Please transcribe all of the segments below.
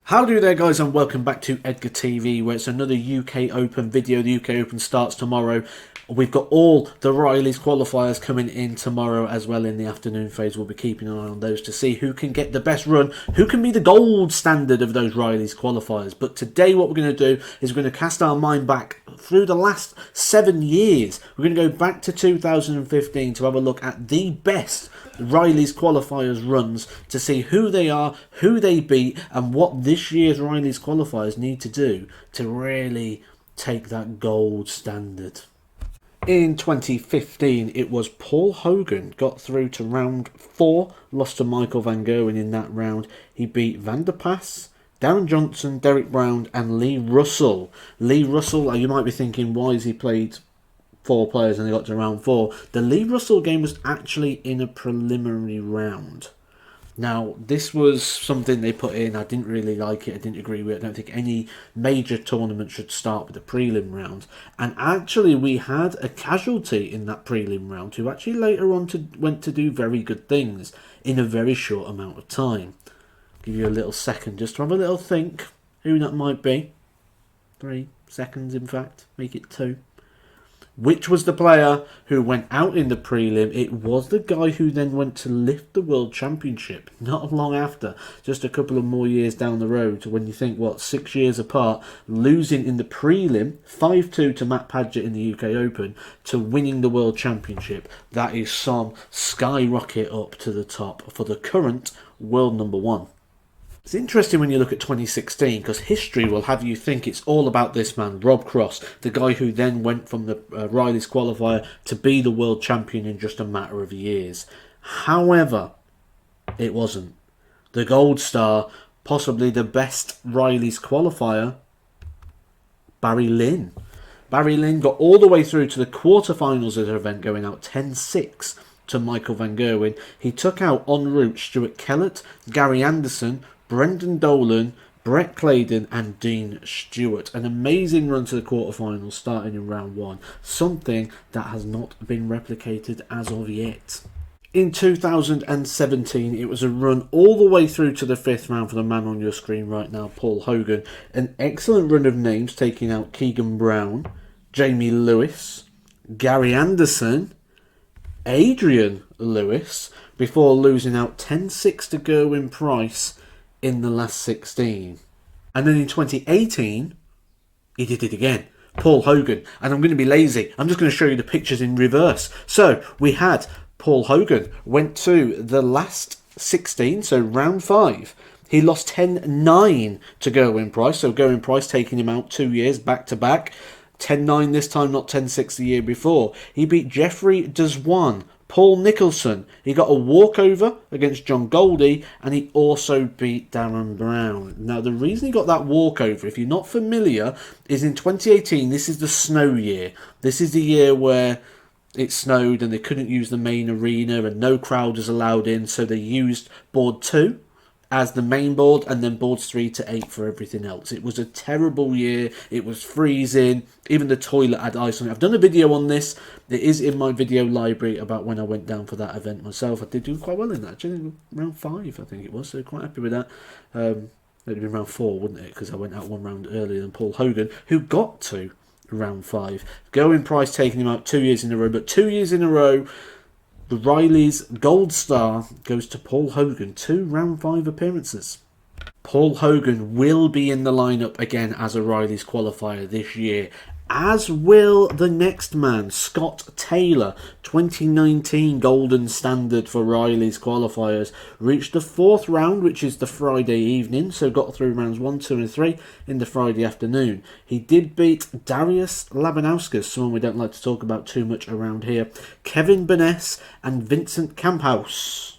How do there, guys, and welcome back to Edgar TV, where it's another UK Open video. The UK Open starts tomorrow. We've got all the Riley's qualifiers coming in tomorrow as well in the afternoon phase. We'll be keeping an eye on those to see who can get the best run, who can be the gold standard of those Riley's qualifiers. But today what we're going to do is we're going to cast our mind back through the last 7 years. We're going to go back to 2015 to have a look at the best Riley's qualifiers runs to see who they are, who they beat, and what this year's Riley's qualifiers need to do to really take that gold standard. In 2015, it was Paul Hogan got through to round 4, lost to Michael Van Gerwen in that round. He beat Van der Pass, Darren Johnson, Derek Brown, and Lee Russell. Lee Russell, you might be thinking, why has he played 4 players and they got to round 4? The Lee Russell game was actually in a preliminary round. Now, this was something they put in. I didn't really like it. I didn't agree with it. I don't think any major tournament should start with a prelim round. And actually, we had a casualty in that prelim round who actually later on went to do very good things in a very short amount of time. Give you a little second just to have a little think who that might be. 3 seconds, in fact. Make it 2. Which was the player who went out in the prelim? It was the guy who then went to lift the World Championship not long after, just a couple of more years down the road. When you think, what, 6 years apart, losing in the prelim 5-2 to Matt Padgett in the UK Open to winning the World Championship. That is some skyrocket up to the top for the current world number 1. It's interesting when you look at 2016 because history will have you think it's all about this man, Rob Cross, the guy who then went from the Riley's qualifier to be the world champion in just a matter of years. However, it wasn't. The gold star, possibly the best Riley's qualifier, Barry Lynn. Barry Lynn got all the way through to the quarterfinals of the event, going out 10-6 to Michael Van Gerwen. He took out en route Stuart Kellett, Gary Anderson, Brendan Dolan, Brett Claydon and Dean Stewart. An amazing run to the quarterfinals starting in round 1. Something that has not been replicated as of yet. In 2017, it was a run all the way through to the 5th round for the man on your screen right now, Paul Hogan. An excellent run of names taking out Keegan Brown, Jamie Lewis, Gary Anderson, Adrian Lewis, before losing out 10-6 to Gerwyn Price in the last 16. And then in 2018, he did it again. Paul Hogan. And I'm going to be lazy. I'm just going to show you the pictures in reverse. So we had Paul Hogan went to the last 16, so round 5. He lost 10-9 to Gerwyn Price. So Gerwyn Price taking him out 2 years back to back. 10-9 this time, not 10-6 the year before. He beat Jeffrey Deswan, Paul Nicholson. He got a walkover against John Goldie, and he also beat Darren Brown. Now, the reason he got that walkover, if you're not familiar, is in 2018, this is the snow year. This is the year where it snowed and they couldn't use the main arena and no crowd was allowed in, so they used board 2 as the main board and then boards 3 to 8 for everything else. It was a terrible year. It was freezing. Even the toilet had ice on it. I've done a video on this. It is in my video library about when I went down for that event myself. I did do quite well in that. Actually, round 5 I think it was, so quite happy with that. It'd have been round 4, wouldn't it? Because I went out 1 round earlier than Paul Hogan, who got to round 5. Gerwyn Price taking him out 2 years in a row, but 2 years in a row, the Riley's gold star goes to Paul Hogan. 2 round 5 appearances. Paul Hogan will be in the lineup again as a Riley's qualifier this year, as will the next man, Scott Taylor. 2019 golden standard for Riley's qualifiers. Reached the 4th round, which is the Friday evening, so got through rounds 1, 2 and 3 in the Friday afternoon. He did beat Darius Labanauskas, someone we don't like to talk about too much around here, Kevin Burness and Vincent Camphouse.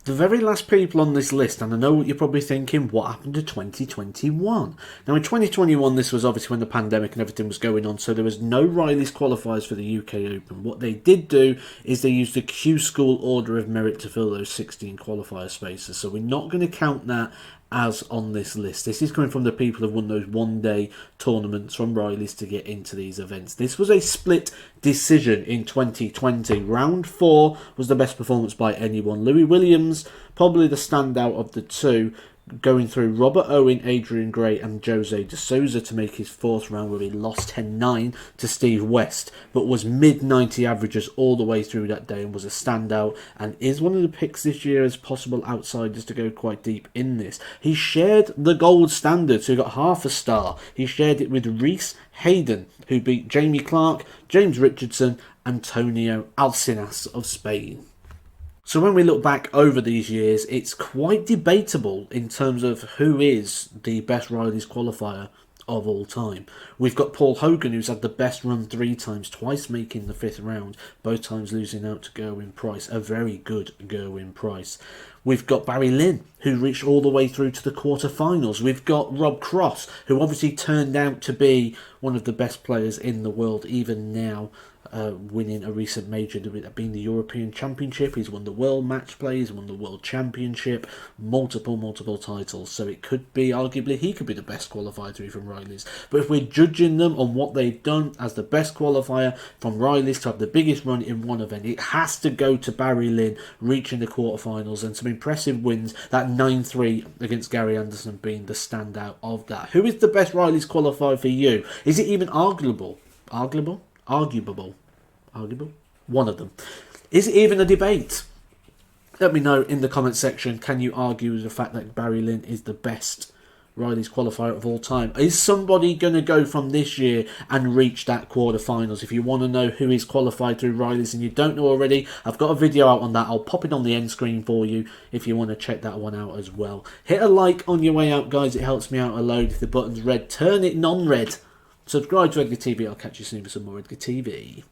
The very last people on this list, and I know what you're probably thinking, what happened to 2021? Now in 2021, this was obviously when the pandemic and everything was going on, so there was no Riley's qualifiers for the UK Open. What they did do is they used the Q School Order of Merit to fill those 16 qualifier spaces, so we're not going to count that as on this list. This is coming from the people who've won those one-day tournaments from Riley's to get into these events. This was a split decision in 2020. Round 4 was the best performance by anyone. Louis Williams, probably the standout of the two. going through Robert Owen, Adrian Gray and Jose de Souza to make his fourth round, where he lost 10-9 to Steve West, but was mid-90 averages all the way through that day and was a standout and is one of the picks this year as possible outsiders to go quite deep in this. He shared the gold standard, so he got half a star. He shared it with Reese Hayden, who beat Jamie Clark, James Richardson, Antonio Alcinas of Spain. So when we look back over these years, it's quite debatable in terms of who is the best Riley's qualifier of all time. We've got Paul Hogan, who's had the best run 3 times, twice making the 5th round, both times losing out to Gerwyn Price, a very good Gerwyn Price. We've got Barry Lynn, who reached all the way through to the quarterfinals. We've got Rob Cross, who obviously turned out to be one of the best players in the world, even now, winning a recent major, being the European Championship. He's won the World Match Play, he's won the World Championship, multiple titles. So it could be, arguably, he could be the best qualifier to be from Riley's. But if we're judging them on what they've done as the best qualifier from Riley's to have the biggest run in one event, it has to go to Barry Lynn reaching the quarterfinals and some impressive wins, that 9-3 against Gary Anderson being the standout of that. Who is the best Riley's qualifier for you? Is it even arguable? Arguable? One of them. Is it even a debate? Let me know in the comment section. Can you argue with the fact that Barry Lynn is the best Riley's qualifier of all time? Is somebody going to go from this year and reach that quarterfinals? If you want to know who is qualified through Riley's and you don't know already, I've got a video out on that. I'll pop it on the end screen for you if you want to check that one out as well. Hit a like on your way out, guys. It helps me out a load. If the button's red, turn it non-red. Subscribe to Edgar TV. I'll catch you soon for some more Edgar TV.